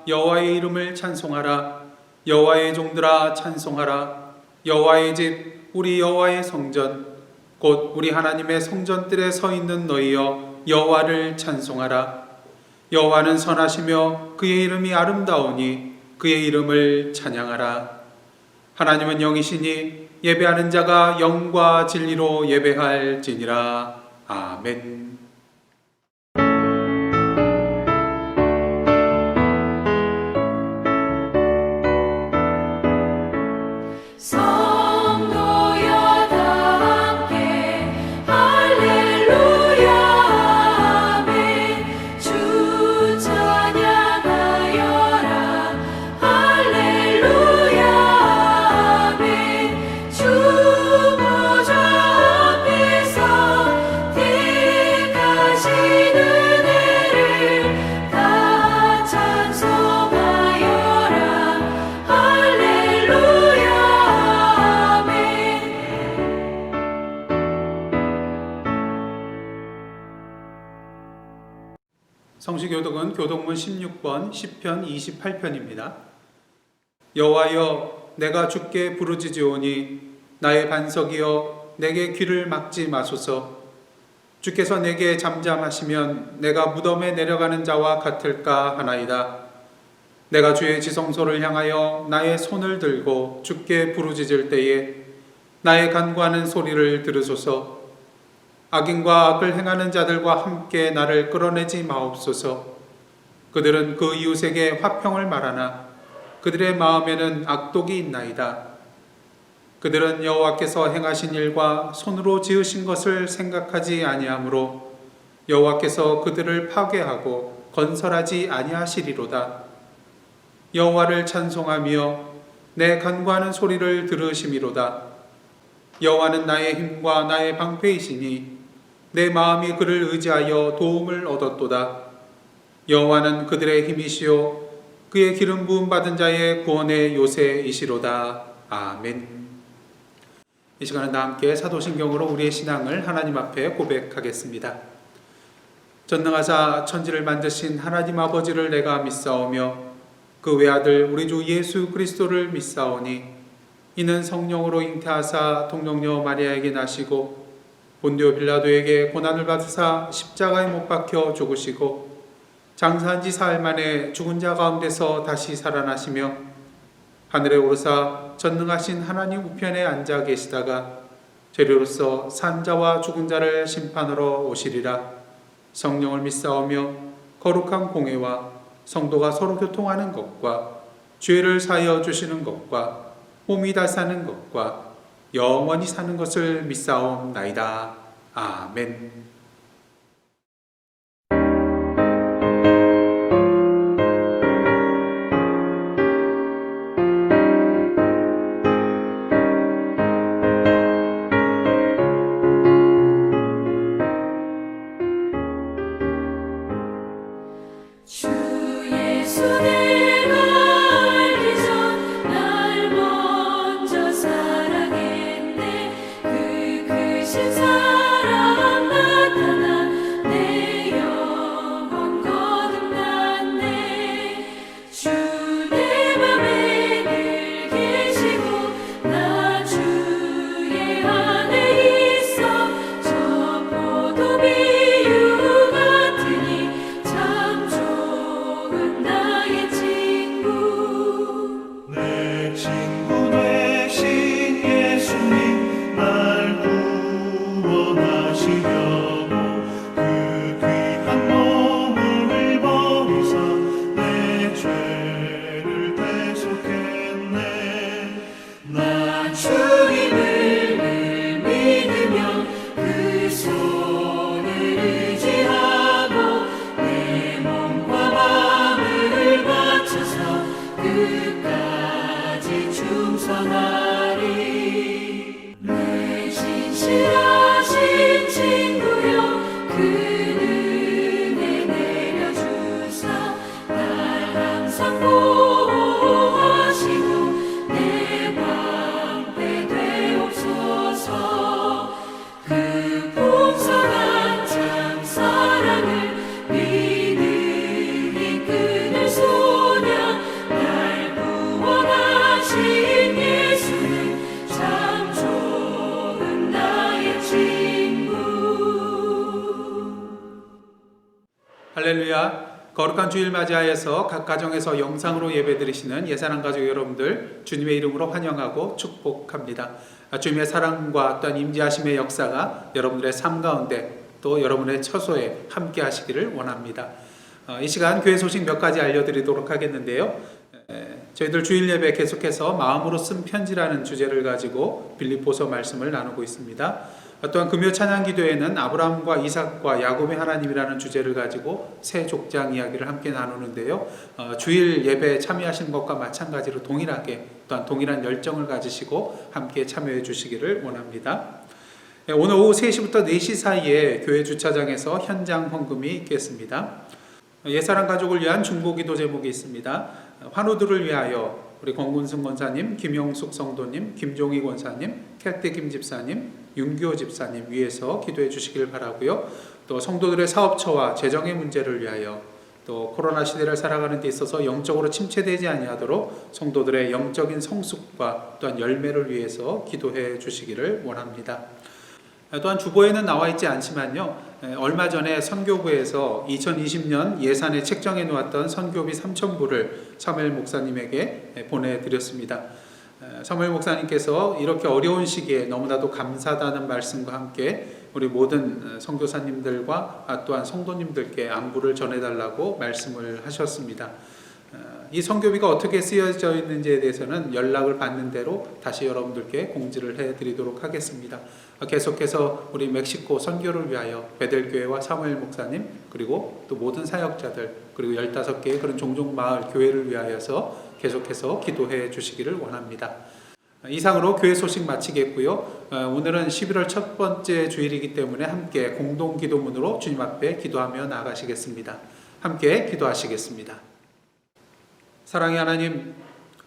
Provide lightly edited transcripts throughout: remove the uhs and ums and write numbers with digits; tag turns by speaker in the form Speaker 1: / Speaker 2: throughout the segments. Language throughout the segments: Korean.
Speaker 1: 여호와의 이름을 찬송하라. 여호와의 종들아 찬송하라. 여호와의 집 우리 여호와의 성전 곧 우리 하나님의 성전들에 서 있는 너희여 여호와를 찬송하라. 여호와는 선하시며 그의 이름이 아름다우니 그의 이름을 찬양하라. 하나님은 영이시니 예배하는 자가 영과 진리로 예배할지니라. 아멘. 성시교독은 교독문 16번 시편 28편입니다. 여호와여 내가 주께 부르짖으오니 나의 반석이여 내게 귀를 막지 마소서. 주께서 내게 잠잠하시면 내가 무덤에 내려가는 자와 같을까 하나이다. 내가 주의 지성소를 향하여 나의 손을 들고 주께 부르짖을 때에 나의 간구하는 소리를 들으소서. 악인과 악을 행하는 자들과 함께 나를 끌어내지 마옵소서. 그들은 그 이웃에게 화평을 말하나 그들의 마음에는 악독이 있나이다. 그들은 여호와께서 행하신 일과 손으로 지으신 것을 생각하지 아니하므로 여호와께서 그들을 파괴하고 건설하지 아니하시리로다. 여호와를 찬송하며 내 간구하는 소리를 들으심이로다. 여호와는 나의 힘과 나의 방패이시니 내 마음이 그를 의지하여 도움을 얻었도다. 여호와는 그들의 힘이시요 그의 기름 부음 받은 자의 구원의 요새이시로다. 아멘. 이 시간은 다 함께 사도신경으로 우리의 신앙을 하나님 앞에 고백하겠습니다. 전능하사 천지를 만드신 하나님 아버지를 내가 믿사오며 그 외아들 우리 주 예수 그리스도를 믿사오니 이는 성령으로 잉태하사 동정녀 마리아에게 나시고 본디오 빌라도에게 고난을 받으사 십자가에 못 박혀 죽으시고 장사한 지 사흘 만에 죽은 자 가운데서 다시 살아나시며 하늘에 오르사 전능하신 하나님 우편에 앉아 계시다가 재료로서 산 자와 죽은 자를 심판하러 오시리라. 성령을 믿사오며 거룩한 공회와 성도가 서로 교통하는 것과 죄를 사하여 주시는 것과 몸이 다 사는 것과 영원히 사는 것을 믿사옵나이다. 아멘.
Speaker 2: 사랑 나
Speaker 1: 할렐루야. 거룩한 주일 맞이하여서 각 가정에서 영상으로 예배드리시는 예사랑 가족 여러분들 주님의 이름으로 환영하고 축복합니다. 주님의 사랑과 또한 임재하심의 역사가 여러분들의 삶 가운데 또 여러분의 처소에 함께 하시기를 원합니다. 이 시간 교회 소식 몇 가지 알려드리도록 하겠는데요. 저희들 주일 예배 계속해서 마음으로 쓴 편지라는 주제를 가지고 빌립보서 말씀을 나누고 있습니다. 또한 금요 찬양 기도에는 아브라함과 이삭과 야곱의 하나님이라는 주제를 가지고 새 족장 이야기를 함께 나누는데요. 주일 예배에 참여하시는 것과 마찬가지로 동일하게 또한 동일한 열정을 가지시고 함께 참여해 주시기를 원합니다. 오늘 오후 3시부터 4시 사이에 교회 주차장에서 현장 헌금이 있겠습니다. 예사랑 가족을 위한 중보기도 제목이 있습니다. 환우들을 위하여 우리 권군승 권사님, 김영숙 성도님, 김종희 권사님, 캐태김 집사님, 윤교 집사님 위해서 기도해 주시길 바라고요. 또 성도들의 사업처와 재정의 문제를 위하여 또 코로나 시대를 살아가는 데 있어서 영적으로 침체되지 아니하도록 성도들의 영적인 성숙과 또한 열매를 위해서 기도해 주시기를 원합니다. 또한 주보에는 나와 있지 않지만요, 얼마 전에 선교부에서 2020년 예산에 책정해 놓았던 선교비 3,000불을 사무엘 목사님에게 보내드렸습니다. 사무엘 목사님께서 이렇게 어려운 시기에 너무나도 감사하다는 말씀과 함께 우리 모든 선교사님들과 또한 성도님들께 안부를 전해달라고 말씀을 하셨습니다. 이 선교비가 어떻게 쓰여져 있는지에 대해서는 연락을 받는 대로 다시 여러분들께 공지를 해드리도록 하겠습니다. 계속해서 우리 멕시코 선교를 위하여 베델교회와 사무엘 목사님 그리고 또 모든 사역자들 그리고 15개의 그런 종종 마을 교회를 위하여서 계속해서 기도해 주시기를 원합니다. 이상으로 교회 소식 마치겠고요. 오늘은 11월 첫 번째 주일이기 때문에 함께 공동 기도문으로 주님 앞에 기도하며 나아가시겠습니다. 함께 기도하시겠습니다. 사랑의 하나님,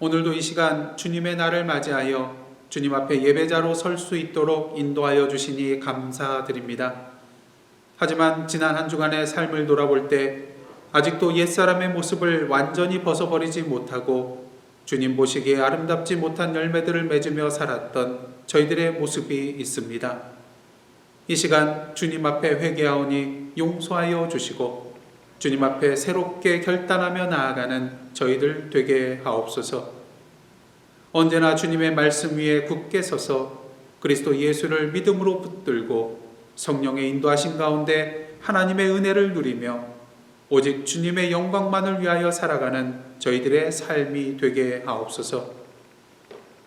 Speaker 1: 오늘도 이 시간 주님의 날을 맞이하여 주님 앞에 예배자로 설 수 있도록 인도하여 주시니 감사드립니다. 하지만 지난 한 주간의 삶을 돌아볼 때 아직도 옛사람의 모습을 완전히 벗어버리지 못하고 주님 보시기에 아름답지 못한 열매들을 맺으며 살았던 저희들의 모습이 있습니다. 이 시간 주님 앞에 회개하오니 용서하여 주시고 주님 앞에 새롭게 결단하며 나아가는 저희들 되게 하옵소서. 언제나 주님의 말씀 위에 굳게 서서 그리스도 예수를 믿음으로 붙들고 성령의 인도하신 가운데 하나님의 은혜를 누리며 오직 주님의 영광만을 위하여 살아가는 저희들의 삶이 되게 하옵소서.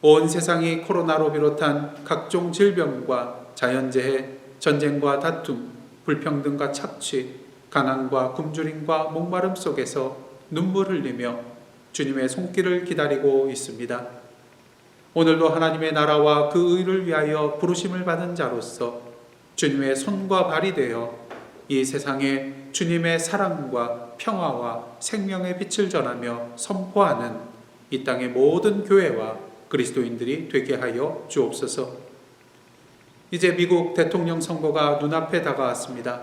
Speaker 1: 온 세상이 코로나로 비롯한 각종 질병과 자연재해, 전쟁과 다툼, 불평등과 착취, 가난과 굶주림과 목마름 속에서 눈물 흘리며 주님의 손길을 기다리고 있습니다. 오늘도 하나님의 나라와 그 의를 위하여 부르심을 받은 자로서 주님의 손과 발이 되어 이 세상에 주님의 사랑과 평화와 생명의 빛을 전하며 선포하는 이 땅의 모든 교회와 그리스도인들이 되게 하여 주옵소서. 이제 미국 대통령 선거가 눈앞에 다가왔습니다.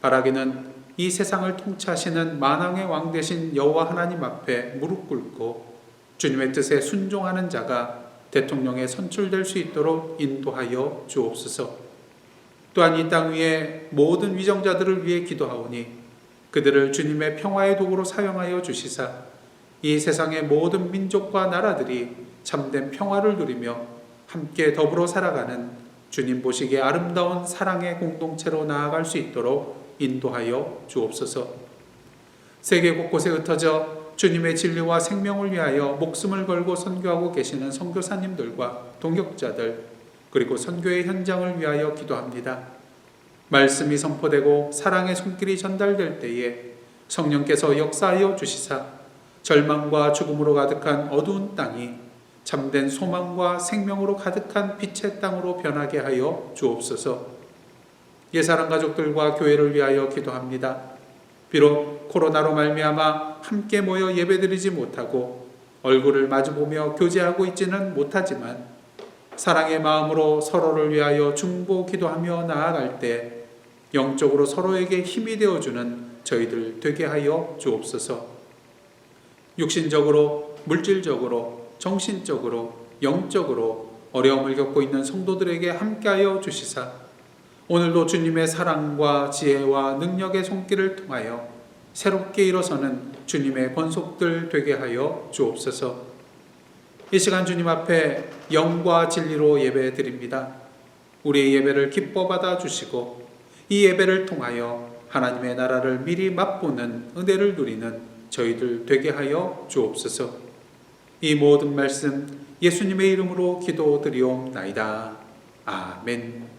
Speaker 1: 바라기는 이 세상을 통치하시는 만왕의 왕 되신 여호와 하나님 앞에 무릎 꿇고 주님의 뜻에 순종하는 자가 대통령에 선출될 수 있도록 인도하여 주옵소서. 또한 이 땅 위에 모든 위정자들을 위해 기도하오니 그들을 주님의 평화의 도구로 사용하여 주시사 이 세상의 모든 민족과 나라들이 참된 평화를 누리며 함께 더불어 살아가는 주님 보시기에 아름다운 사랑의 공동체로 나아갈 수 있도록 인도하여 주옵소서. 세계 곳곳에 흩어져 주님의 진리와 생명을 위하여 목숨을 걸고 선교하고 계시는 선교사님들과 동역자들 그리고 선교의 현장을 위하여 기도합니다. 말씀이 선포되고 사랑의 손길이 전달될 때에 성령께서 역사하여 주시사 절망과 죽음으로 가득한 어두운 땅이 참된 소망과 생명으로 가득한 빛의 땅으로 변하게 하여 주옵소서. 예사랑 가족들과 교회를 위하여 기도합니다. 비록 코로나로 말미암아 함께 모여 예배드리지 못하고 얼굴을 마주보며 교제하고 있지는 못하지만 사랑의 마음으로 서로를 위하여 중보 기도하며 나아갈 때 영적으로 서로에게 힘이 되어주는 저희들 되게 하여 주옵소서. 육신적으로, 물질적으로, 정신적으로, 영적으로 어려움을 겪고 있는 성도들에게 함께하여 주시사 오늘도 주님의 사랑과 지혜와 능력의 손길을 통하여 새롭게 일어서는 주님의 권속들 되게 하여 주옵소서. 이 시간 주님 앞에 영과 진리로 예배 드립니다. 우리의 예배를 기뻐 받아 주시고 이 예배를 통하여 하나님의 나라를 미리 맛보는 은혜를 누리는 저희들 되게 하여 주옵소서. 이 모든 말씀 예수님의 이름으로 기도드리옵나이다. 아멘.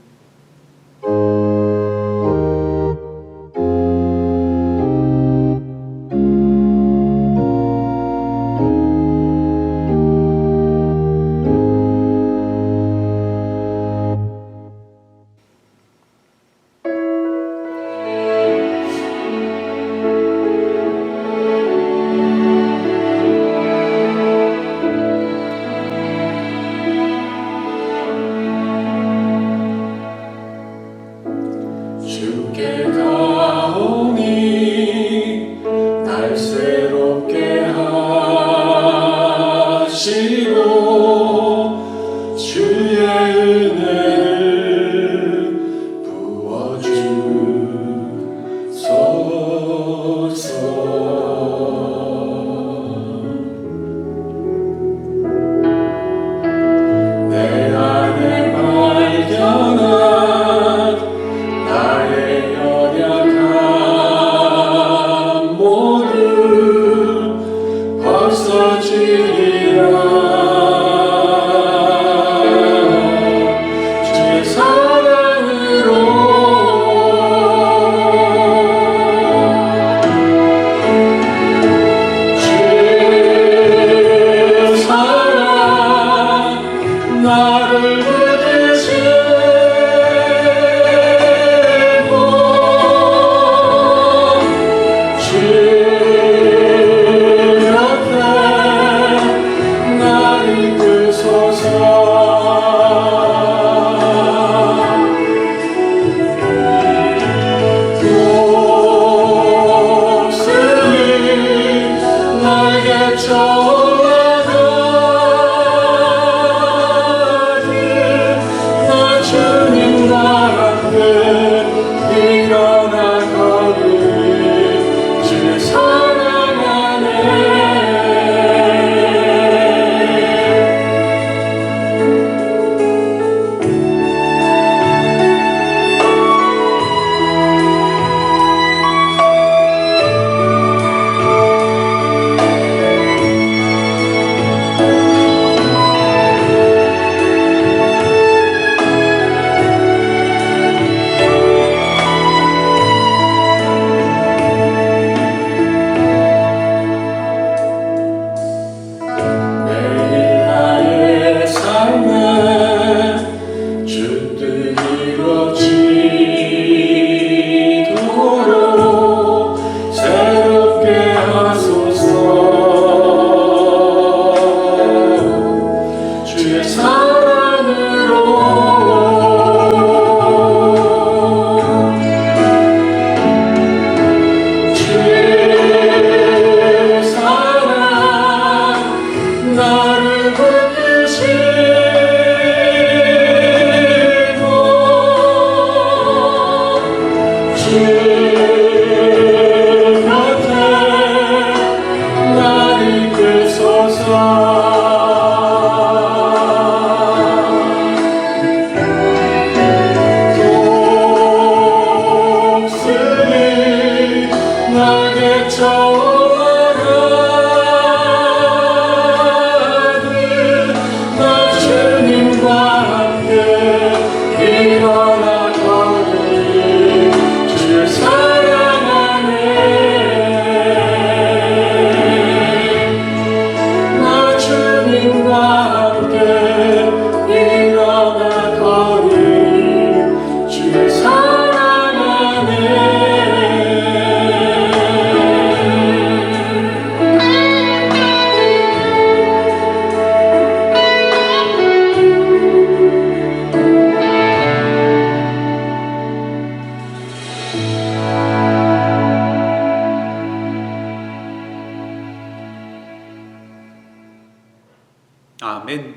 Speaker 1: 아멘.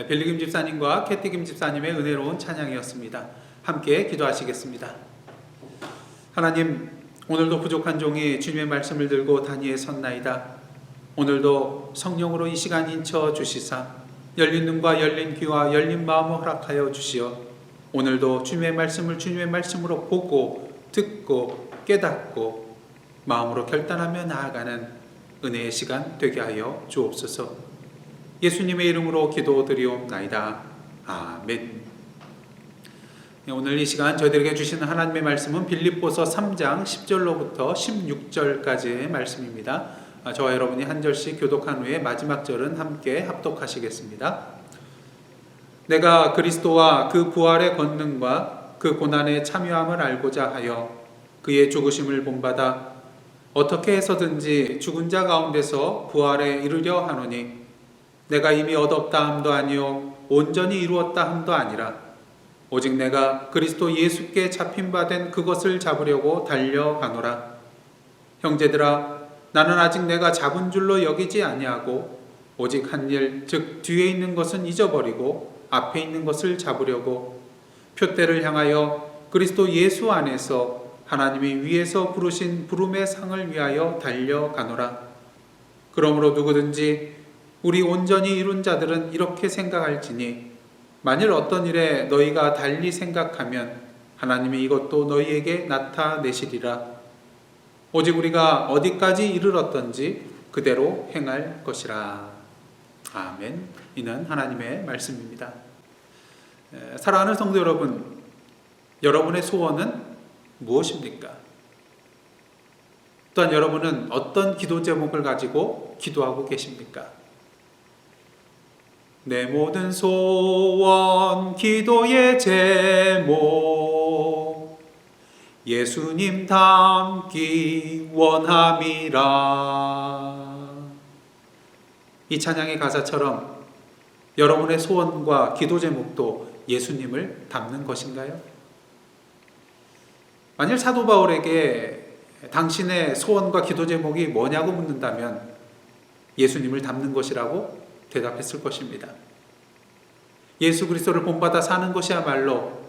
Speaker 1: 빌리김 집사님과 캐티김 집사님의 은혜로운 찬양이었습니다. 함께 기도하시겠습니다. 하나님, 오늘도 부족한 종이 주님의 말씀을 들고 단위에 섰나이다. 오늘도 성령으로 이 시간 인쳐 주시사 열린 눈과 열린 귀와 열린 마음을 허락하여 주시어 오늘도 주님의 말씀을 주님의 말씀으로 보고 듣고 깨닫고 마음으로 결단하며 나아가는 은혜의 시간 되게 하여 주옵소서. 예수님의 이름으로 기도드리옵나이다. 아멘. 오늘 이 시간 저희들에게 주시는 하나님의 말씀은 빌립보서 3장 10절로부터 16절까지의 말씀입니다. 저와 여러분이 한 절씩 교독한 후에 마지막 절은 함께 합독하시겠습니다. 내가 그리스도와 그 부활의 권능과 그 고난의 참여함을 알고자 하여 그의 죽으심을 본받아 어떻게 해서든지 죽은 자 가운데서 부활에 이르려 하노니 내가 이미 얻었다 함도 아니요 온전히 이루었다 함도 아니라 오직 내가 그리스도 예수께 잡힌 바 된 그것을 잡으려고 달려가노라. 형제들아, 나는 아직 내가 잡은 줄로 여기지 아니하고 오직 한 일, 즉 뒤에 있는 것은 잊어버리고 앞에 있는 것을 잡으려고 표대를 향하여 그리스도 예수 안에서 하나님이 위에서 부르신 부름의 상을 위하여 달려가노라. 그러므로 누구든지 우리 온전히 이룬 자들은 이렇게 생각할지니 만일 어떤 일에 너희가 달리 생각하면 하나님이 이것도 너희에게 나타내시리라. 오직 우리가 어디까지 이르렀던지 그대로 행할 것이라. 아멘. 이는 하나님의 말씀입니다. 사랑하는 성도 여러분, 여러분의 소원은 무엇입니까? 또한 여러분은 어떤 기도 제목을 가지고 기도하고 계십니까? 내 모든 소원 기도의 제목 예수님 닮기 원함이라. 이 찬양의 가사처럼 여러분의 소원과 기도 제목도 예수님을 닮는 것인가요? 만일 사도 바울에게 당신의 소원과 기도 제목이 뭐냐고 묻는다면 예수님을 닮는 것이라고 대답했을 것입니다. 예수 그리스도를 본받아 사는 것이야말로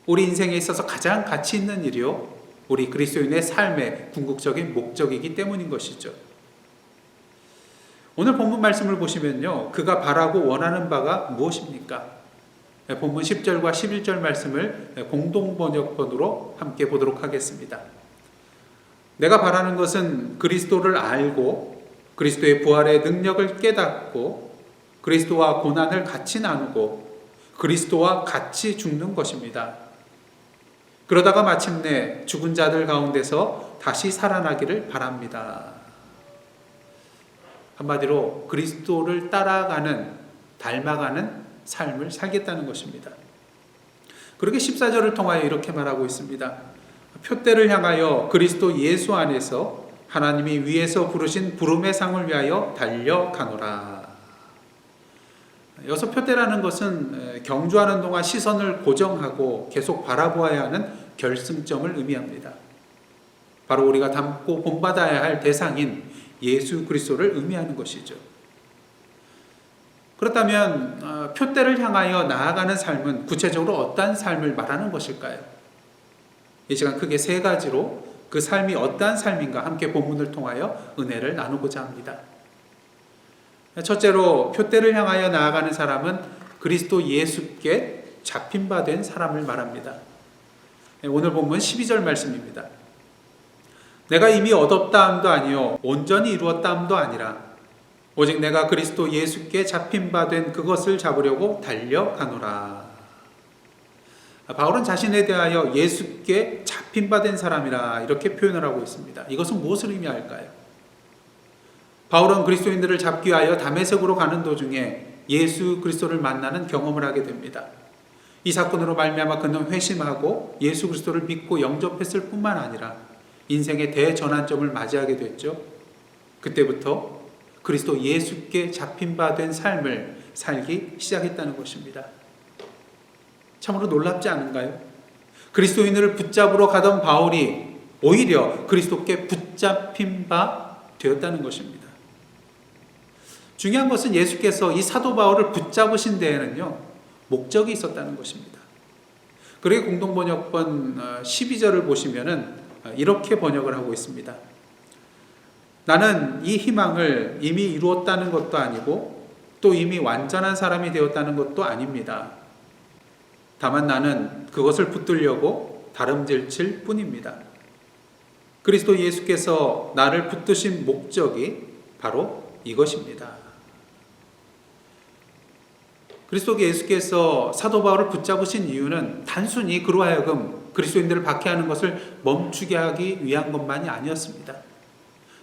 Speaker 1: 우리 인생에 있어서 가장 가치 있는 일이요, 우리 그리스도인의 삶의 궁극적인 목적이기 때문인 것이죠. 오늘 본문 말씀을 보시면요, 그가 바라고 원하는 바가 무엇입니까? 본문 10절과 11절 말씀을 공동번역본으로 함께 보도록 하겠습니다. 내가 바라는 것은 그리스도를 알고 그리스도의 부활의 능력을 깨닫고 그리스도와 고난을 같이 나누고 그리스도와 같이 죽는 것입니다. 그러다가 마침내 죽은 자들 가운데서 다시 살아나기를 바랍니다. 한마디로 그리스도를 따라가는, 닮아가는 삶을 살겠다는 것입니다. 그렇게 14절을 통하여 이렇게 말하고 있습니다. 표대를 향하여 그리스도 예수 안에서 하나님이 위에서 부르신 부름의 상을 위하여 달려가노라. 여기서 표대라는 것은 경주하는 동안 시선을 고정하고 계속 바라보아야 하는 결승점을 의미합니다. 바로 우리가 닮고 본받아야 할 대상인 예수 그리스도를 의미하는 것이죠. 그렇다면 표대를 향하여 나아가는 삶은 구체적으로 어떠한 삶을 말하는 것일까요? 이 시간 크게 세 가지로 그 삶이 어떠한 삶인가 함께 본문을 통하여 은혜를 나누고자 합니다. 첫째로 표대를 향하여 나아가는 사람은 그리스도 예수께 잡힌 바 된 사람을 말합니다. 오늘 본문 12절 말씀입니다. 내가 이미 얻었다 함도 아니요 온전히 이루었다 함도 아니라 오직 내가 그리스도 예수께 잡힌 바 된 그것을 잡으려고 달려가노라. 바울은 자신에 대하여 예수께 잡힌 바 된 사람이라 이렇게 표현을 하고 있습니다. 이것은 무엇을 의미할까요? 바울은 그리스도인들을 잡기 위하여 다메섹으로 가는 도중에 예수 그리스도를 만나는 경험을 하게 됩니다. 이 사건으로 말미암아 그는 회심하고 예수 그리스도를 믿고 영접했을 뿐만 아니라 인생의 대전환점을 맞이하게 됐죠. 그때부터 그리스도 예수께 잡힌 바 된 삶을 살기 시작했다는 것입니다. 참으로 놀랍지 않은가요? 그리스도인을 붙잡으러 가던 바울이 오히려 그리스도께 붙잡힌 바 되었다는 것입니다. 중요한 것은 예수께서 이 사도 바울을 붙잡으신 데에는요, 목적이 있었다는 것입니다. 그러게 공동번역본 12절을 보시면은 이렇게 번역을 하고 있습니다. 나는 이 희망을 이미 이루었다는 것도 아니고 또 이미 완전한 사람이 되었다는 것도 아닙니다. 다만 나는 그것을 붙들려고 다름질칠 뿐입니다. 그리스도 예수께서 나를 붙드신 목적이 바로 이것입니다. 그리스도 예수께서 사도 바울을 붙잡으신 이유는 단순히 그로 하여금 그리스도인들을 박해하는 것을 멈추게 하기 위한 것만이 아니었습니다.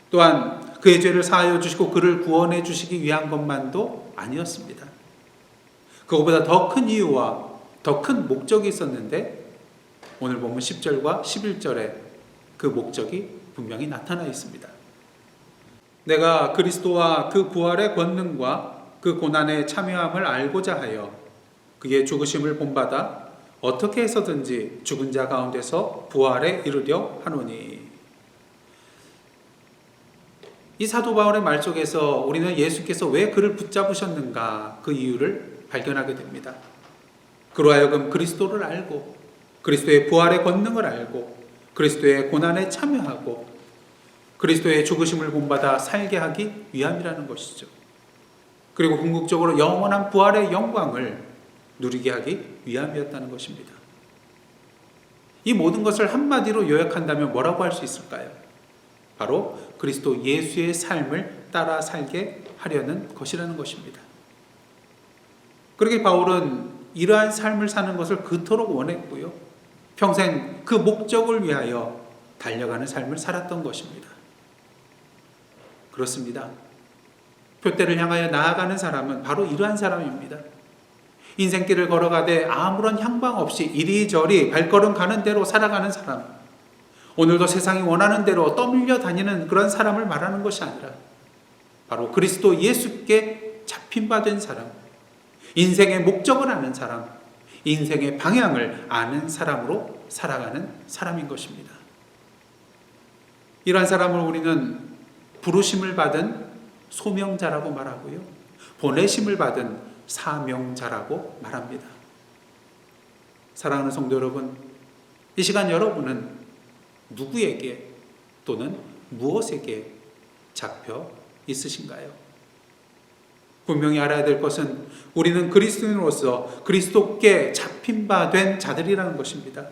Speaker 1: 또한 그의 죄를 사하여 주시고 그를 구원해 주시기 위한 것만도 아니었습니다. 그것보다 더 큰 이유와 더 큰 목적이 있었는데 오늘 보면 10절과 11절에 그 목적이 분명히 나타나 있습니다. 내가 그리스도와 그 부활의 권능과 그 고난에 참여함을 알고자 하여 그의 죽으심을 본받아 어떻게 해서든지 죽은 자 가운데서 부활에 이르려 하노니. 이 사도 바울의 말 속에서 우리는 예수께서 왜 그를 붙잡으셨는가 그 이유를 발견하게 됩니다. 그로 하여금 그리스도를 알고 그리스도의 부활의 권능을 알고 그리스도의 고난에 참여하고 그리스도의 죽으심을 본받아 살게 하기 위함이라는 것이죠. 그리고 궁극적으로 영원한 부활의 영광을 누리게 하기 위함이었다는 것입니다. 이 모든 것을 한마디로 요약한다면 뭐라고 할 수 있을까요? 바로 그리스도 예수의 삶을 따라 살게 하려는 것이라는 것입니다. 그렇게 바울은 이러한 삶을 사는 것을 그토록 원했고요. 평생 그 목적을 위하여 달려가는 삶을 살았던 것입니다. 그렇습니다. 표대를 향하여 나아가는 사람은 바로 이러한 사람입니다. 인생길을 걸어가되 아무런 향방 없이 이리저리 발걸음 가는 대로 살아가는 사람, 오늘도 세상이 원하는 대로 떠밀려 다니는 그런 사람을 말하는 것이 아니라 바로 그리스도 예수께 잡힌 바 된 사람, 인생의 목적을 아는 사람, 인생의 방향을 아는 사람으로 살아가는 사람인 것입니다. 이러한 사람을 우리는 부르심을 받은 소명자라고 말하고요, 보내심을 받은 사명자라고 말합니다. 사랑하는 성도 여러분, 이 시간 여러분은 누구에게 또는 무엇에게 잡혀 있으신가요? 분명히 알아야 될 것은 우리는 그리스도인으로서 그리스도께 잡힌 바 된 자들이라는 것입니다.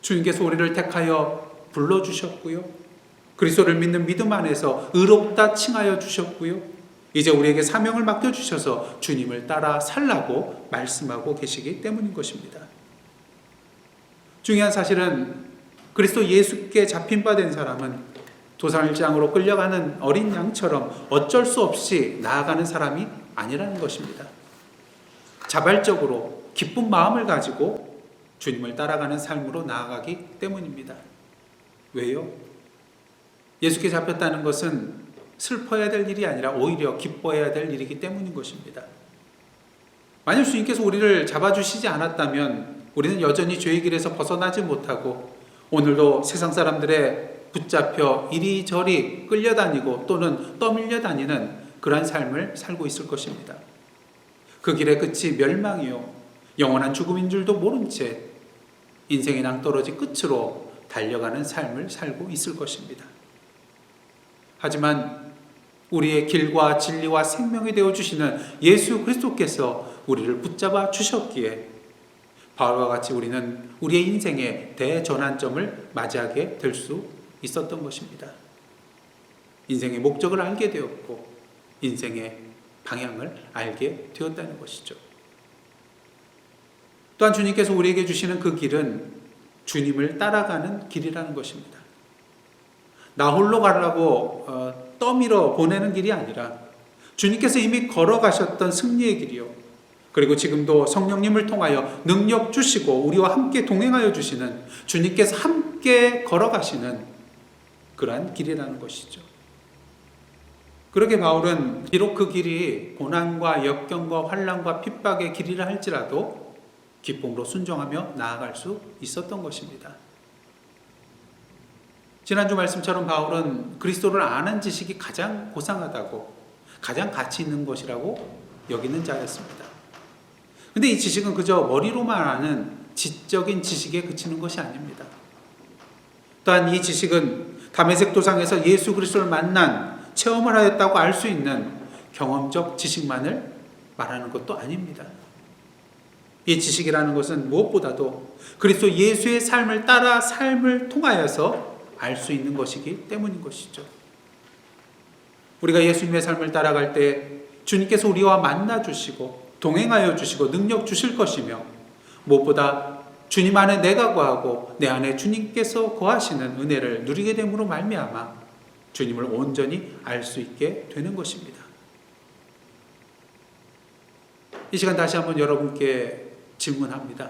Speaker 1: 주님께서 우리를 택하여 불러주셨고요, 그리스도를 믿는 믿음 안에서 의롭다 칭하여 주셨고요, 이제 우리에게 사명을 맡겨주셔서 주님을 따라 살라고 말씀하고 계시기 때문인 것입니다. 중요한 사실은 그리스도 예수께 잡힌 바 된 사람은 도산일장으로 끌려가는 어린 양처럼 어쩔 수 없이 나아가는 사람이 아니라는 것입니다. 자발적으로 기쁜 마음을 가지고 주님을 따라가는 삶으로 나아가기 때문입니다. 왜요? 예수께 잡혔다는 것은 슬퍼해야 될 일이 아니라 오히려 기뻐해야 될 일이기 때문인 것입니다. 만약 주님께서 우리를 잡아주시지 않았다면 우리는 여전히 죄의 길에서 벗어나지 못하고 오늘도 세상 사람들의 붙잡혀 이리저리 끌려다니고 또는 떠밀려 다니는 그러한 삶을 살고 있을 것입니다. 그 길의 끝이 멸망이요 영원한 죽음인 줄도 모른 채 인생의 낭떠러지 끝으로 달려가는 삶을 살고 있을 것입니다. 하지만 우리의 길과 진리와 생명이 되어주시는 예수 그리스도께서 우리를 붙잡아 주셨기에 바울과 같이 우리는 우리의 인생의 대전환점을 맞이하게 될 수 있었던 것입니다. 인생의 목적을 알게 되었고 인생의 방향을 알게 되었다는 것이죠. 또한 주님께서 우리에게 주시는 그 길은 주님을 따라가는 길이라는 것입니다. 나 홀로 가려고 떠밀어 보내는 길이 아니라 주님께서 이미 걸어가셨던 승리의 길이요, 그리고 지금도 성령님을 통하여 능력 주시고 우리와 함께 동행하여 주시는 주님께서 함께 걸어가시는 그러한 길이라는 것이죠. 그러게 바울은 비록 그 길이 고난과 역경과 환난과 핍박의 길이라 할지라도 기쁨으로 순종하며 나아갈 수 있었던 것입니다. 지난주 말씀처럼 바울은 그리스도를 아는 지식이 가장 고상하다고, 가장 가치 있는 것이라고 여기는 자였습니다. 그런데 이 지식은 그저 머리로만 아는 지적인 지식에 그치는 것이 아닙니다. 또한 이 지식은 다메섹 도상에서 예수 그리스도를 만난 체험을 하였다고 알 수 있는 경험적 지식만을 말하는 것도 아닙니다. 이 지식이라는 것은 무엇보다도 그리스도 예수의 삶을 따라 삶을 통하여서 알 수 있는 것이기 때문인 것이죠. 우리가 예수님의 삶을 따라갈 때 주님께서 우리와 만나 주시고 동행하여 주시고 능력 주실 것이며, 무엇보다 주님 안에 내가 거하고 내 안에 주님께서 거하시는 은혜를 누리게 됨으로 말미암아 주님을 온전히 알 수 있게 되는 것입니다. 이 시간 다시 한번 여러분께 질문합니다.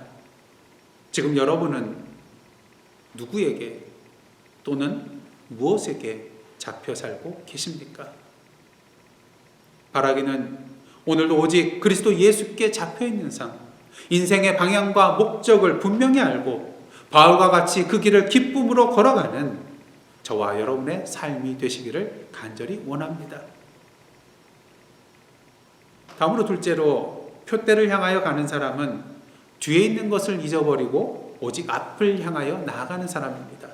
Speaker 1: 지금 여러분은 누구에게 또는 무엇에게 잡혀 살고 계십니까? 바라기는 오늘도 오직 그리스도 예수께 잡혀 있는 삶, 인생의 방향과 목적을 분명히 알고 바울과 같이 그 길을 기쁨으로 걸어가는 저와 여러분의 삶이 되시기를 간절히 원합니다. 다음으로 둘째로, 표대를 향하여 가는 사람은 뒤에 있는 것을 잊어버리고 오직 앞을 향하여 나아가는 사람입니다.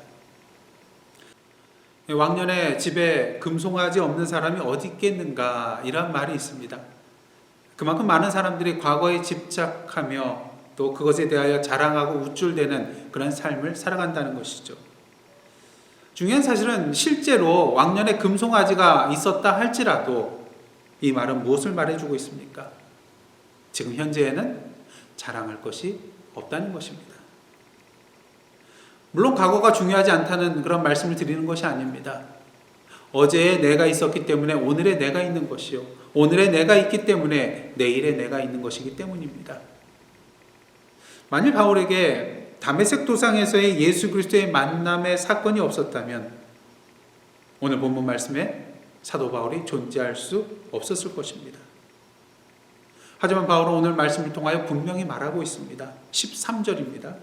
Speaker 1: 왕년에 집에 금송아지 없는 사람이 어디 있겠는가, 이런 말이 있습니다. 그만큼 많은 사람들이 과거에 집착하며 또 그것에 대하여 자랑하고 우쭐대는 그런 삶을 살아간다는 것이죠. 중요한 사실은 실제로 왕년에 금송아지가 있었다 할지라도 이 말은 무엇을 말해주고 있습니까? 지금 현재에는 자랑할 것이 없다는 것입니다. 물론 과거가 중요하지 않다는 그런 말씀을 드리는 것이 아닙니다. 어제의 내가 있었기 때문에 오늘의 내가 있는 것이요, 오늘의 내가 있기 때문에 내일의 내가 있는 것이기 때문입니다. 만일 바울에게 다메섹 도상에서의 예수 그리스도의 만남의 사건이 없었다면 오늘 본문 말씀에 사도 바울이 존재할 수 없었을 것입니다. 하지만 바울은 오늘 말씀을 통하여 분명히 말하고 있습니다. 13절입니다.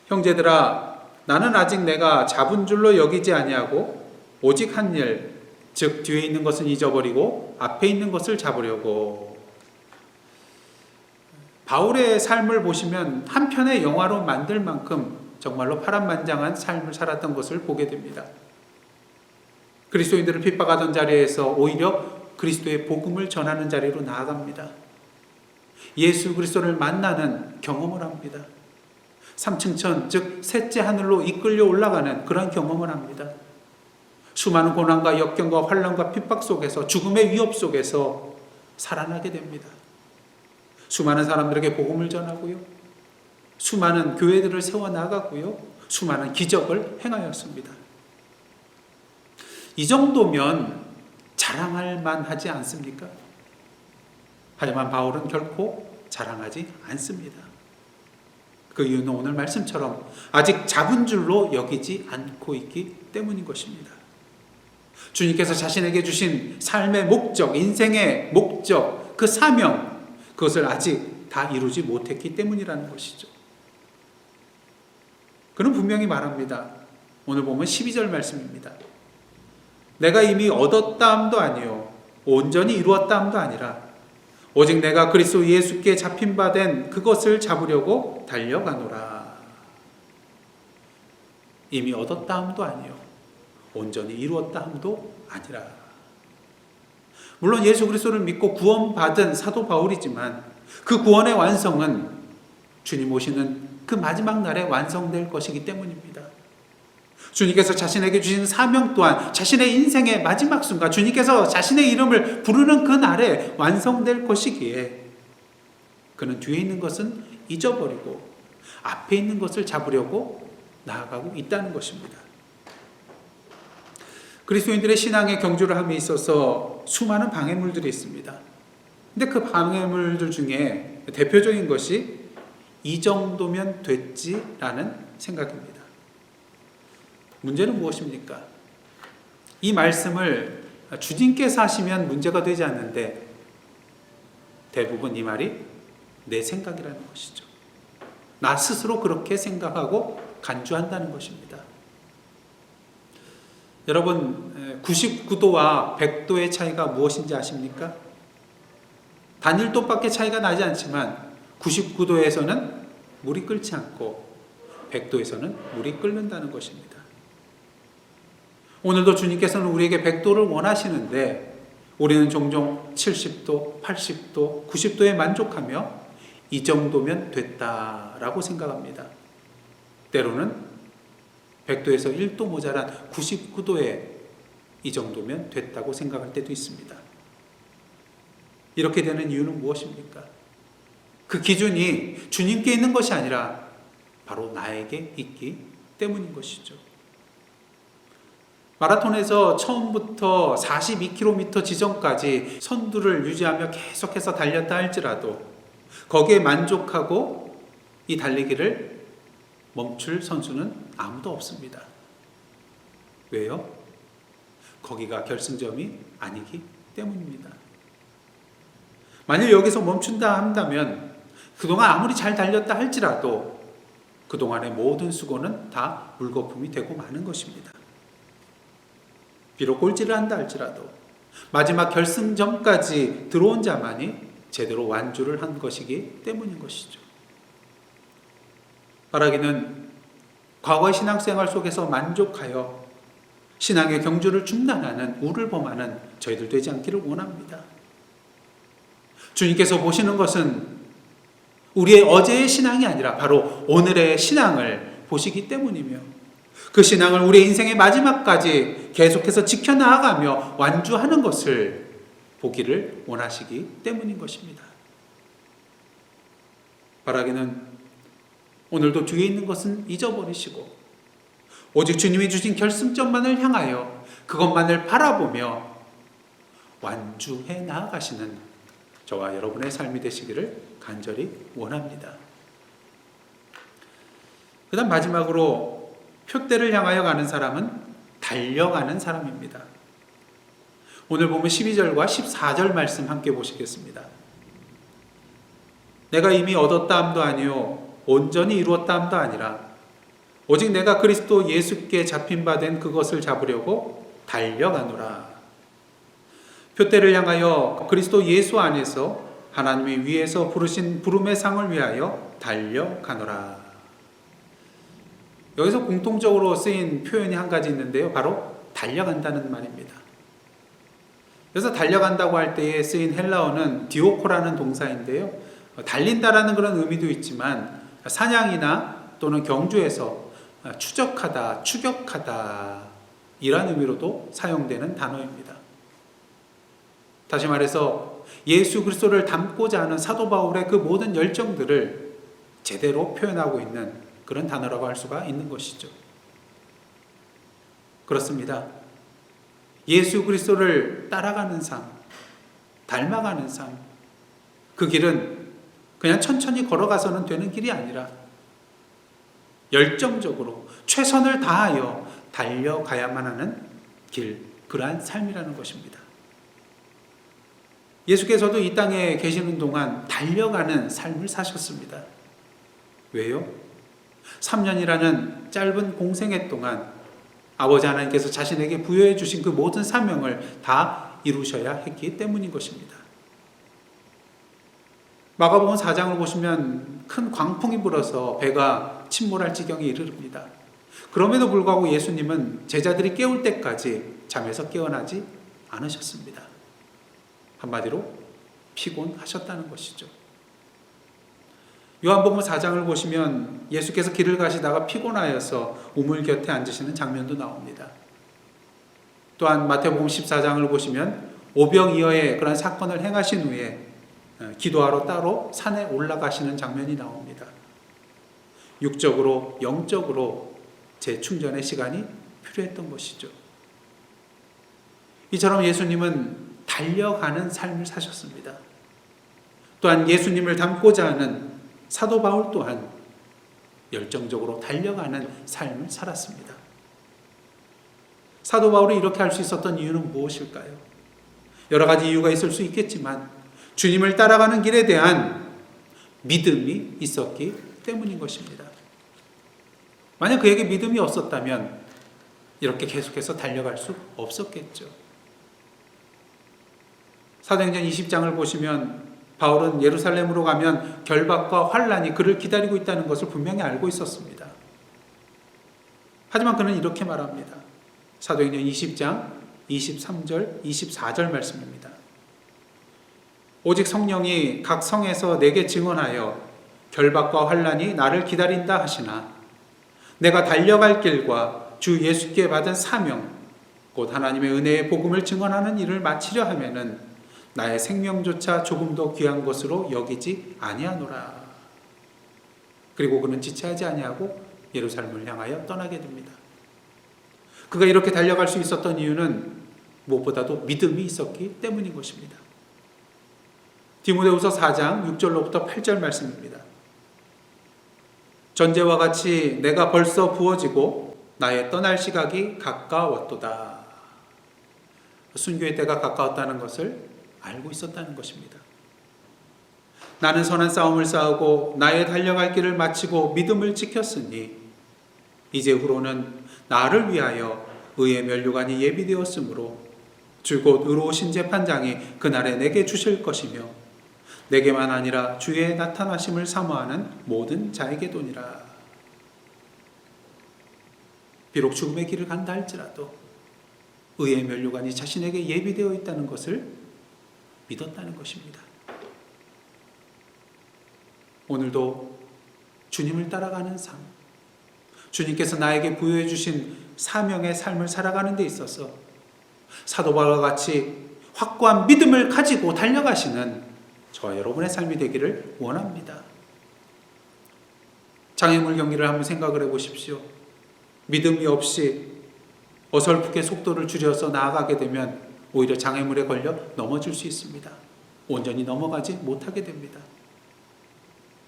Speaker 1: 형제들아, 나는 아직 내가 잡은 줄로 여기지 아니하고 오직 한 일, 즉 뒤에 있는 것은 잊어버리고 앞에 있는 것을 잡으려고. 바울의 삶을 보시면 한 편의 영화로 만들 만큼 정말로 파란만장한 삶을 살았던 것을 보게 됩니다. 그리스도인들을 핍박하던 자리에서 오히려 그리스도의 복음을 전하는 자리로 나아갑니다. 예수 그리스도를 만나는 경험을 합니다. 3층 천, 즉 셋째 하늘로 이끌려 올라가는 그런 경험을 합니다. 수많은 고난과 역경과 환난과 핍박 속에서, 죽음의 위협 속에서 살아나게 됩니다. 수많은 사람들에게 복음을 전하고요, 수많은 교회들을 세워나가고요, 수많은 기적을 행하였습니다. 이 정도면 자랑할 만하지 않습니까? 하지만 바울은 결코 자랑하지 않습니다. 그 이유는 오늘 말씀처럼 아직 잡은 줄로 여기지 않고 있기 때문인 것입니다. 주님께서 자신에게 주신 삶의 목적, 인생의 목적, 그 사명, 그것을 아직 다 이루지 못했기 때문이라는 것이죠. 그는 분명히 말합니다. 오늘 보면 12절 말씀입니다. 내가 이미 얻었다 함도 아니요 온전히 이루었다 함도 아니라 오직 내가 그리스도 예수께 잡힌 바 된 그것을 잡으려고 달려가노라. 이미 얻었다 함도 아니요 온전히 이루었다 함도 아니라. 물론 예수 그리스도를 믿고 구원받은 사도 바울이지만 그 구원의 완성은 주님 오시는 그 마지막 날에 완성될 것이기 때문입니다. 주님께서 자신에게 주신 사명 또한 자신의 인생의 마지막 순간, 주님께서 자신의 이름을 부르는 그 날에 완성될 것이기에 그는 뒤에 있는 것은 잊어버리고 앞에 있는 것을 잡으려고 나아가고 있다는 것입니다. 그리스도인들의 신앙의 경주를 함에 있어서 수많은 방해물들이 있습니다. 근데 그 방해물들 중에 대표적인 것이 이 정도면 됐지라는 생각입니다. 문제는 무엇입니까? 이 말씀을 주님께서 하시면 문제가 되지 않는데 대부분 이 말이 내 생각이라는 것이죠. 나 스스로 그렇게 생각하고 간주한다는 것입니다. 여러분, 99도와 100도의 차이가 무엇인지 아십니까? 단 1도밖에 차이가 나지 않지만 99도에서는 물이 끓지 않고 백도에서는 물이 끓는다는 것입니다. 오늘도 주님께서는 우리에게 100도를 원하시는데 우리는 종종 70도, 80도, 90도에 만족하며 이 정도면 됐다라고 생각합니다. 때로는 100도에서 1도 모자란 99도에 이 정도면 됐다고 생각할 때도 있습니다. 이렇게 되는 이유는 무엇입니까? 그 기준이 주님께 있는 것이 아니라 바로 나에게 있기 때문인 것이죠. 마라톤에서 처음부터 42km 지점까지 선두를 유지하며 계속해서 달렸다 할지라도 거기에 만족하고 이 달리기를 멈출 선수는 아무도 없습니다. 왜요? 거기가 결승점이 아니기 때문입니다. 만일 여기서 멈춘다 한다면 그동안 아무리 잘 달렸다 할지라도 그동안의 모든 수고는 다 물거품이 되고 마는 것입니다. 비록 꼴찌를 한다 할지라도 마지막 결승점까지 들어온 자만이 제대로 완주를 한 것이기 때문인 것이죠. 바라기는 과거의 신앙생활 속에서 만족하여 신앙의 경주를 중단하는 우를 범하는 저희들 되지 않기를 원합니다. 주님께서 보시는 것은 우리의 어제의 신앙이 아니라 바로 오늘의 신앙을 보시기 때문이며 그 신앙을 우리의 인생의 마지막까지 계속해서 지켜나가며 완주하는 것을 보기를 원하시기 때문인 것입니다. 바라기는 오늘도 뒤에 있는 것은 잊어버리시고 오직 주님이 주신 결승점만을 향하여 그것만을 바라보며 완주해 나아가시는 저와 여러분의 삶이 되시기를 간절히 원합니다. 그 다음 마지막으로 표대를 향하여 가는 사람은 달려가는 사람입니다. 오늘 보면 12절과 14절 말씀 함께 보시겠습니다. 내가 이미 얻었다 함도 아니요 온전히 이루었다 함도 아니라 오직 내가 그리스도 예수께 잡힌 바 된 그것을 잡으려고 달려가노라. 표대를 향하여 그리스도 예수 안에서 하나님이 위에서 부르신 부름의 상을 위하여 달려가노라. 여기서 공통적으로 쓰인 표현이 한 가지 있는데요. 바로 달려간다는 말입니다. 그래서 달려간다고 할 때에 쓰인 헬라어는 디오코라는 동사인데요. 달린다라는 그런 의미도 있지만 사냥이나 또는 경주에서 추적하다, 추격하다 이런 의미로도 사용되는 단어입니다. 다시 말해서 예수 그리스도를 닮고자 하는 사도 바울의 그 모든 열정들을 제대로 표현하고 있는 그런 단어라고 할 수가 있는 것이죠. 그렇습니다. 예수 그리스도를 따라가는 삶, 닮아가는 삶, 그 길은 그냥 천천히 걸어가서는 되는 길이 아니라 열정적으로 최선을 다하여 달려가야만 하는 길, 그러한 삶이라는 것입니다. 예수께서도 이 땅에 계시는 동안 달려가는 삶을 사셨습니다. 왜요? 3년이라는 짧은 공생애 동안 아버지 하나님께서 자신에게 부여해 주신 그 모든 사명을 다 이루셔야 했기 때문인 것입니다. 마가복음 4장을 보시면 큰 광풍이 불어서 배가 침몰할 지경에 이르릅니다. 그럼에도 불구하고 예수님은 제자들이 깨울 때까지 잠에서 깨어나지 않으셨습니다. 한마디로 피곤하셨다는 것이죠. 요한복음 4장을 보시면 예수께서 길을 가시다가 피곤하여서 우물 곁에 앉으시는 장면도 나옵니다. 또한 마태복음 14장을 보시면 오병이어의 그런 사건을 행하신 후에 기도하러 따로 산에 올라가시는 장면이 나옵니다. 육적으로 영적으로 재충전의 시간이 필요했던 것이죠. 이처럼 예수님은 달려가는 삶을 사셨습니다. 또한 예수님을 닮고자 하는 사도 바울 또한 열정적으로 달려가는 삶을 살았습니다. 사도 바울이 이렇게 할 수 있었던 이유는 무엇일까요? 여러 가지 이유가 있을 수 있겠지만 주님을 따라가는 길에 대한 믿음이 있었기 때문인 것입니다. 만약 그에게 믿음이 없었다면 이렇게 계속해서 달려갈 수 없었겠죠. 사도행전 20장을 보시면 바울은 예루살렘으로 가면 결박과 환란이 그를 기다리고 있다는 것을 분명히 알고 있었습니다. 하지만 그는 이렇게 말합니다. 사도행전 20장 23절, 24절 말씀입니다. 오직 성령이 각 성에서 내게 증언하여 결박과 환난이 나를 기다린다 하시나 내가 달려갈 길과 주 예수께 받은 사명 곧 하나님의 은혜의 복음을 증언하는 일을 마치려 하면은 나의 생명조차 조금도 귀한 것으로 여기지 아니하노라. 그리고 그는 지체하지 아니하고 예루살렘을 향하여 떠나게 됩니다. 그가 이렇게 달려갈 수 있었던 이유는 무엇보다도 믿음이 있었기 때문인 것입니다. 디모데후서 4장 6절로부터 8절 말씀입니다. 전제와 같이 내가 벌써 부어지고 나의 떠날 시각이 가까웠도다. 순교의 때가 가까웠다는 것을 알고 있었다는 것입니다. 나는 선한 싸움을 싸우고 나의 달려갈 길을 마치고 믿음을 지켰으니 이제 후로는 나를 위하여 의의 면류관이 예비되었으므로 주 곧 의로우신 재판장이 그날에 내게 주실 것이며 내게만 아니라 주의 나타나심을 사모하는 모든 자에게도니라. 비록 죽음의 길을 간다 할지라도 의의 면류관이 자신에게 예비되어 있다는 것을 믿었다는 것입니다. 오늘도 주님을 따라가는 삶, 주님께서 나에게 부여해 주신 사명의 삶을 살아가는 데 있어서 사도 바울과 같이 확고한 믿음을 가지고 달려가시는 저와 여러분의 삶이 되기를 원합니다. 장애물 경기를 한번 생각을 해보십시오. 믿음이 없이 어설프게 속도를 줄여서 나아가게 되면 오히려 장애물에 걸려 넘어질 수 있습니다. 온전히 넘어가지 못하게 됩니다.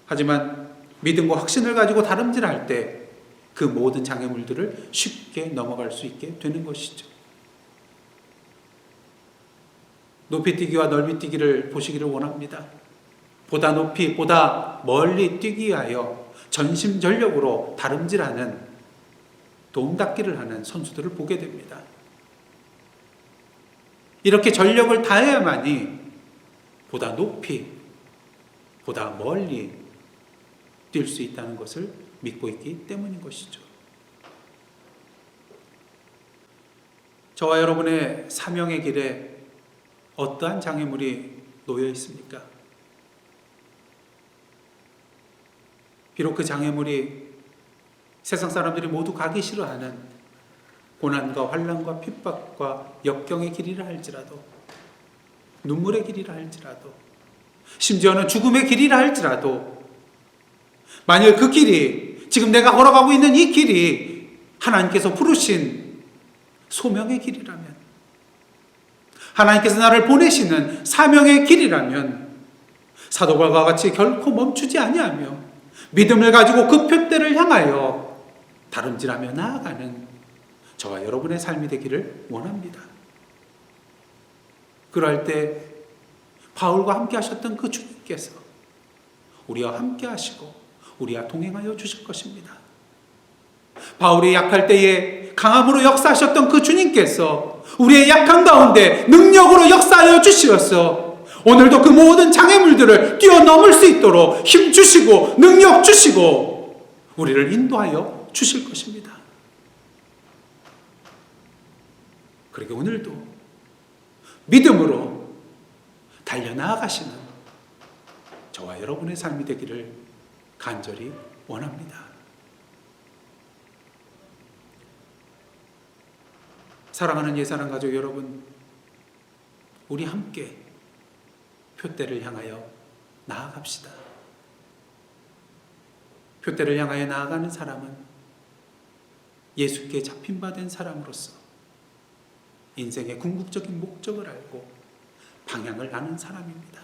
Speaker 1: 하지만 믿음과 확신을 가지고 다름질할 때 그 모든 장애물들을 쉽게 넘어갈 수 있게 되는 것이죠. 높이뛰기와 넓이뛰기를 보시기를 원합니다. 보다 높이, 보다 멀리 뛰기 위하여 전심전력으로 다름질하는, 도움닫기를 하는 선수들을 보게 됩니다. 이렇게 전력을 다해야만이 보다 높이, 보다 멀리 뛸 수 있다는 것을 믿고 있기 때문인 것이죠. 저와 여러분의 사명의 길에 어떠한 장애물이 놓여 있습니까? 비록 그 장애물이 세상 사람들이 모두 가기 싫어하는 고난과 환난과 핍박과 역경의 길이라 할지라도, 눈물의 길이라 할지라도, 심지어는 죽음의 길이라 할지라도, 만일 그 길이, 지금 내가 걸어가고 있는 이 길이 하나님께서 부르신 소명의 길이라면, 하나님께서 나를 보내시는 사명의 길이라면 사도 바울과 같이 결코 멈추지 아니하며 믿음을 가지고 그 표대를 향하여 다름질하며 나아가는 저와 여러분의 삶이 되기를 원합니다. 그럴 때 바울과 함께 하셨던 그 주님께서 우리와 함께 하시고 우리와 동행하여 주실 것입니다. 바울이 약할 때에 강함으로 역사하셨던 그 주님께서 우리의 약한 가운데 능력으로 역사하여 주시어서 오늘도 그 모든 장애물들을 뛰어넘을 수 있도록 힘 주시고 능력 주시고 우리를 인도하여 주실 것입니다. 그러게 오늘도 믿음으로 달려나가시는 저와 여러분의 삶이 되기를 간절히 원합니다. 사랑하는 예사랑 가족 여러분, 우리 함께 표대를 향하여 나아갑시다. 표대를 향하여 나아가는 사람은 예수께 잡힌 바 된 사람으로서 인생의 궁극적인 목적을 알고 방향을 아는 사람입니다.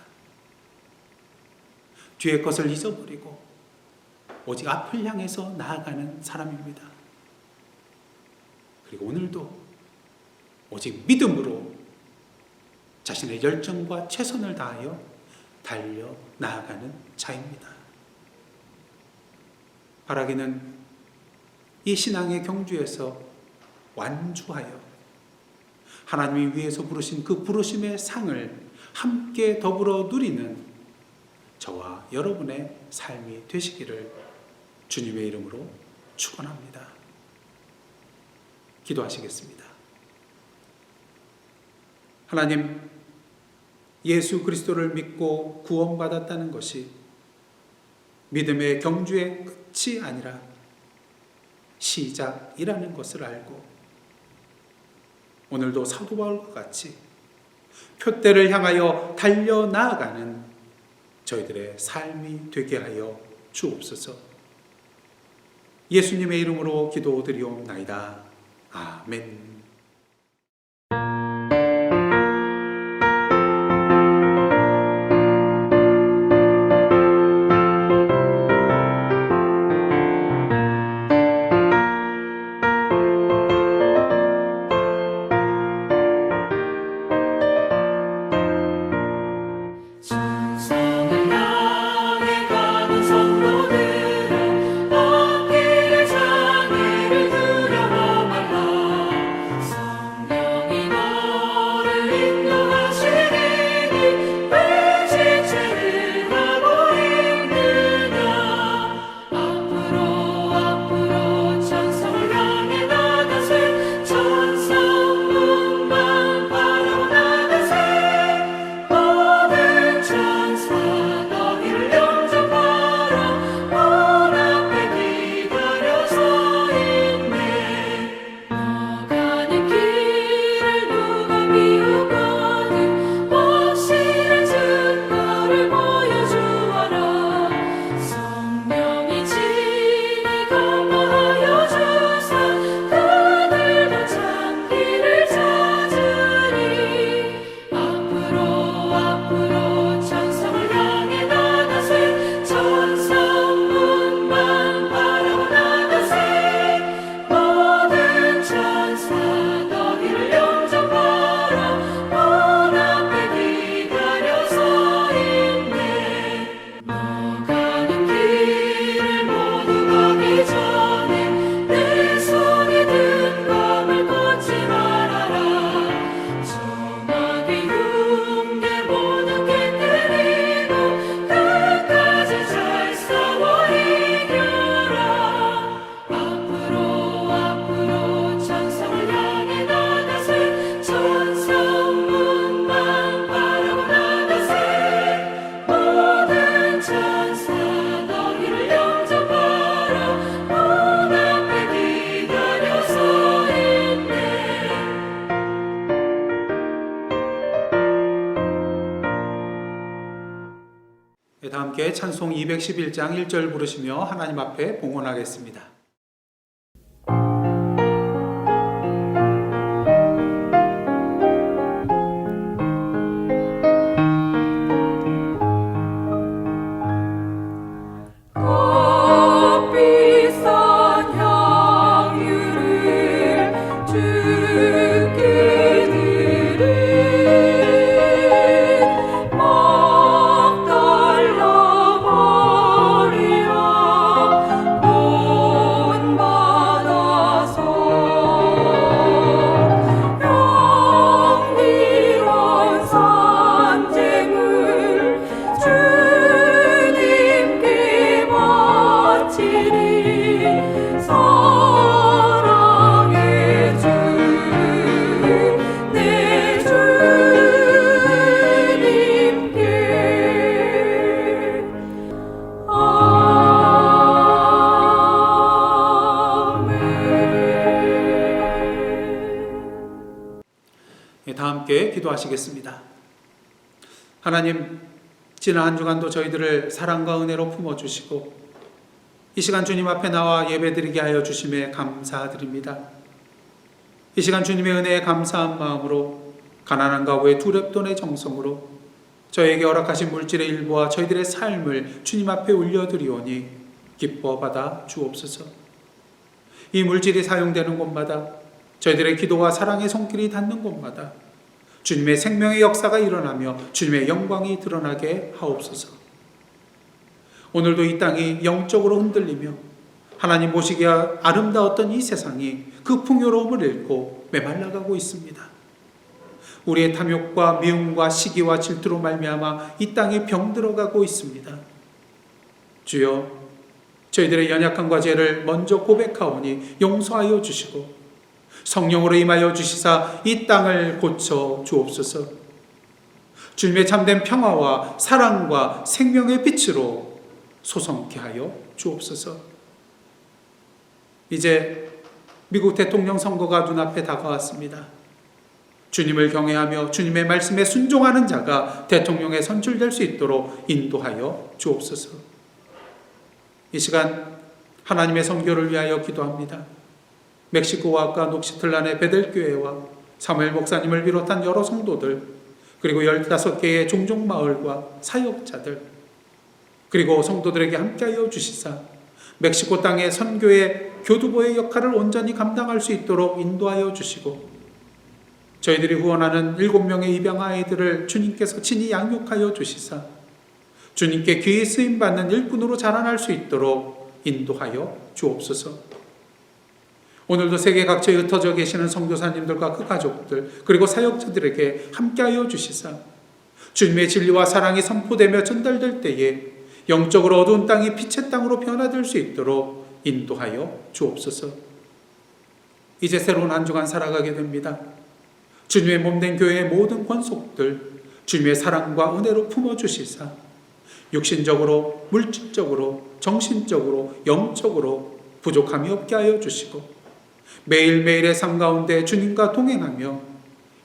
Speaker 1: 뒤의 것을 잊어버리고 오직 앞을 향해서 나아가는 사람입니다. 그리고 오늘도 오직 믿음으로 자신의 열정과 최선을 다하여 달려 나아가는 자입니다. 바라기는 이 신앙의 경주에서 완주하여 하나님이 위에서 부르신 그 부르심의 상을 함께 더불어 누리는 저와 여러분의 삶이 되시기를 주님의 이름으로 축원합니다. 기도하시겠습니다. 하나님, 예수 그리스도를 믿고 구원받았다는 것이 믿음의 경주의 끝이 아니라 시작이라는 것을 알고 오늘도 사도 바울과 같이 표대를 향하여 달려나아가는 저희들의 삶이 되게 하여 주옵소서. 예수님의 이름으로 기도드리옵나이다. 아멘. 다 함께 찬송 211장 1절 부르시며 하나님 앞에 봉헌하겠습니다. 다 함께 기도하시겠습니다. 하나님, 지난 한 주간도 저희들을 사랑과 은혜로 품어주시고 이 시간 주님 앞에 나와 예배드리게 하여 주심에 감사드립니다. 이 시간 주님의 은혜에 감사한 마음으로 가난한 가구의 두렵돈의 정성으로 저에게 허락하신 물질의 일부와 저희들의 삶을 주님 앞에 올려드리오니 기뻐 받아 주옵소서. 이 물질이 사용되는 곳마다 저희들의 기도와 사랑의 손길이 닿는 곳마다 주님의 생명의 역사가 일어나며 주님의 영광이 드러나게 하옵소서. 오늘도 이 땅이 영적으로 흔들리며 하나님 보시기에 아름다웠던 이 세상이 그 풍요로움을 잃고 메말라가고 있습니다. 우리의 탐욕과 미움과 시기와 질투로 말미암아 이 땅이 병들어가고 있습니다. 주여, 저희들의 연약함과 죄를 먼저 고백하오니 용서하여 주시고 성령으로 임하여 주시사 이 땅을 고쳐 주옵소서. 주님의 참된 평화와 사랑과 생명의 빛으로 소성케 하여 주옵소서. 이제 미국 대통령 선거가 눈앞에 다가왔습니다. 주님을 경외하며 주님의 말씀에 순종하는 자가 대통령에 선출될 수 있도록 인도하여 주옵소서. 이 시간 하나님의 선교를 위하여 기도합니다. 멕시코와과 녹시틀란의 베델교회와 사무엘 목사님을 비롯한 여러 성도들, 그리고 15개의 종족마을과 사역자들, 그리고 성도들에게 함께하여 주시사 멕시코 땅의 선교의 교두보의 역할을 온전히 감당할 수 있도록 인도하여 주시고, 저희들이 후원하는 7명의 입양 아이들을 주님께서 친히 양육하여 주시사 주님께 귀히 쓰임받는 일꾼으로 자라날 수 있도록 인도하여 주옵소서. 오늘도 세계 각처에 흩어져 계시는 선교사님들과 그 가족들, 그리고 사역자들에게 함께하여 주시사 주님의 진리와 사랑이 선포되며 전달될 때에 영적으로 어두운 땅이 빛의 땅으로 변화될 수 있도록 인도하여 주옵소서. 이제 새로운 한 주간 살아가게 됩니다. 주님의 몸된 교회의 모든 권속들 주님의 사랑과 은혜로 품어주시사 육신적으로, 물질적으로, 정신적으로, 영적으로 부족함이 없게 하여 주시고 매일매일의 삶 가운데 주님과 동행하며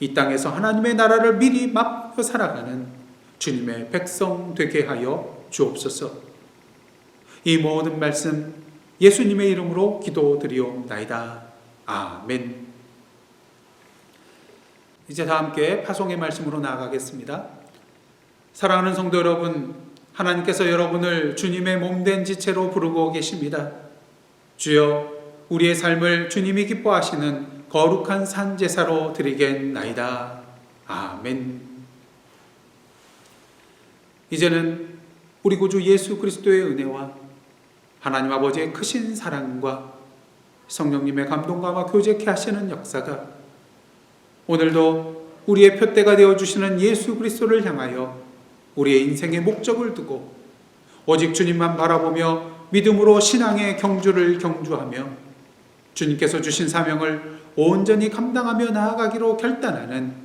Speaker 1: 이 땅에서 하나님의 나라를 미리 맛보며 살아가는 주님의 백성 되게 하여 주옵소서. 이 모든 말씀 예수님의 이름으로 기도드리옵나이다. 아멘. 이제 다 함께 파송의 말씀으로 나아가겠습니다. 사랑하는 성도 여러분, 하나님께서 여러분을 주님의 몸된 지체로 부르고 계십니다. 주여, 우리의 삶을 주님이 기뻐하시는 거룩한 산제사로 드리겠나이다. 아멘. 이제는 우리 구주 예수 그리스도의 은혜와 하나님 아버지의 크신 사랑과 성령님의 감동과 교제케 하시는 역사가 오늘도 우리의 표대가 되어주시는 예수 그리스도를 향하여 우리의 인생의 목적을 두고 오직 주님만 바라보며 믿음으로 신앙의 경주를 경주하며 주님께서 주신 사명을 온전히 감당하며 나아가기로 결단하는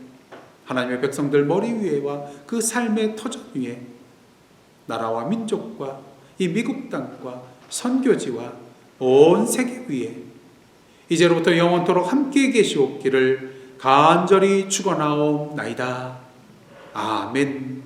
Speaker 1: 하나님의 백성들 머리 위에와 그 삶의 터전 위에 나라와 민족과 이 미국 땅과 선교지와 온 세계 위에 이제로부터 영원토록 함께 계시옵기를 간절히 축원하옵나이다. 아멘.